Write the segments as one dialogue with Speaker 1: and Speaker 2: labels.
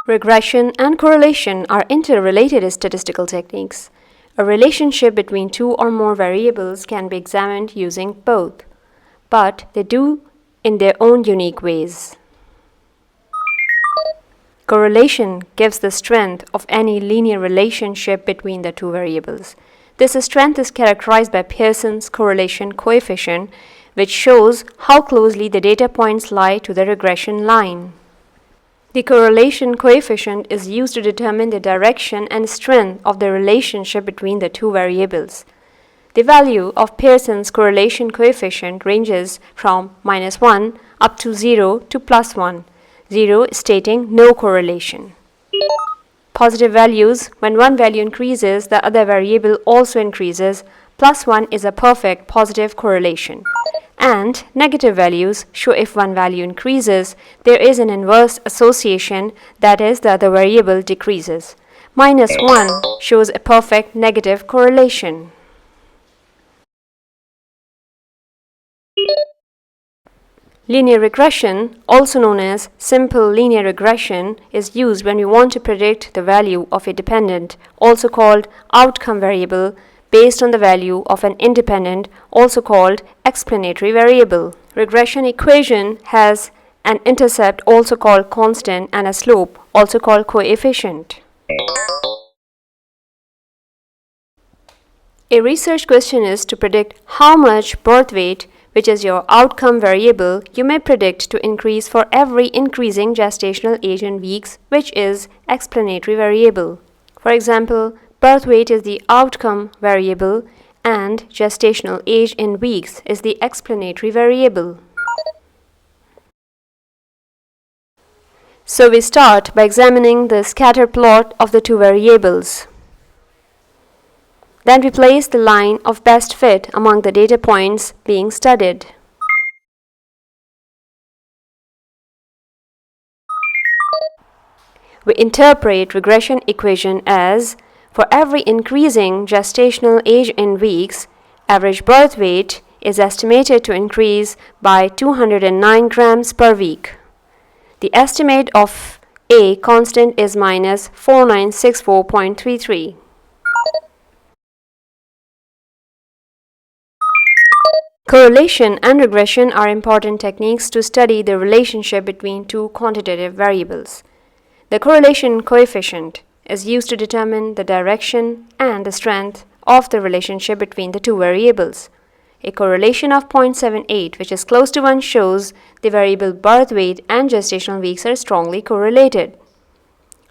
Speaker 1: Regression and correlation are interrelated statistical techniques. A relationship between two or more variables can be examined using both, but they do in their own unique ways. Correlation gives the strength of any linear relationship between the two variables. This strength is characterized by Pearson's correlation coefficient, which shows how closely the data points lie to the regression line. The correlation coefficient is used to determine the direction and strength of the relationship between the two variables. The value of Pearson's correlation coefficient ranges from -1 up to 0 to +1, 0 stating no correlation. Positive values, when one value increases, the other variable also increases. +1 is a perfect positive correlation. And negative values show if one value increases, there is an inverse association, that is, the other variable decreases. -1 shows a perfect negative correlation. Linear regression, also known as simple linear regression, is used when we want to predict the value of a dependent, also called outcome variable, based on the value of an independent, also called explanatory variable. Regression equation has an intercept, also called constant, and a slope, also called coefficient. A research question is to predict how much birth weight, which is your outcome variable, you may predict to increase for every increasing gestational age in weeks, which is explanatory variable. For example, birth weight is the outcome variable and gestational age in weeks is the explanatory variable. So we start by examining the scatter plot of the two variables. Then we place the line of best fit among the data points being studied. We interpret regression equation as, for every increasing gestational age in weeks, average birth weight is estimated to increase by 209 grams per week. The estimate of A constant is -4964.33. Correlation and regression are important techniques to study the relationship between two quantitative variables. The correlation coefficient is used to determine the direction and the strength of the relationship between the two variables. A correlation of 0.78, which is close to 1, shows the variable birth weight and gestational weeks are strongly correlated.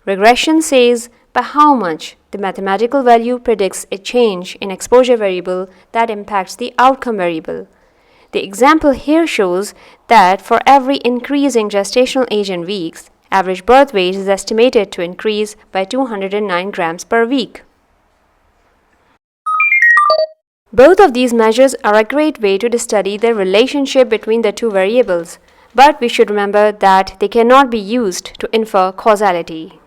Speaker 1: Regression says by how much the mathematical value predicts a change in exposure variable that impacts the outcome variable. The example here shows that for every increasing gestational age in weeks, average birth weight is estimated to increase by 209 grams per week. Both of these measures are a great way to study the relationship between the two variables, but we should remember that they cannot be used to infer causality.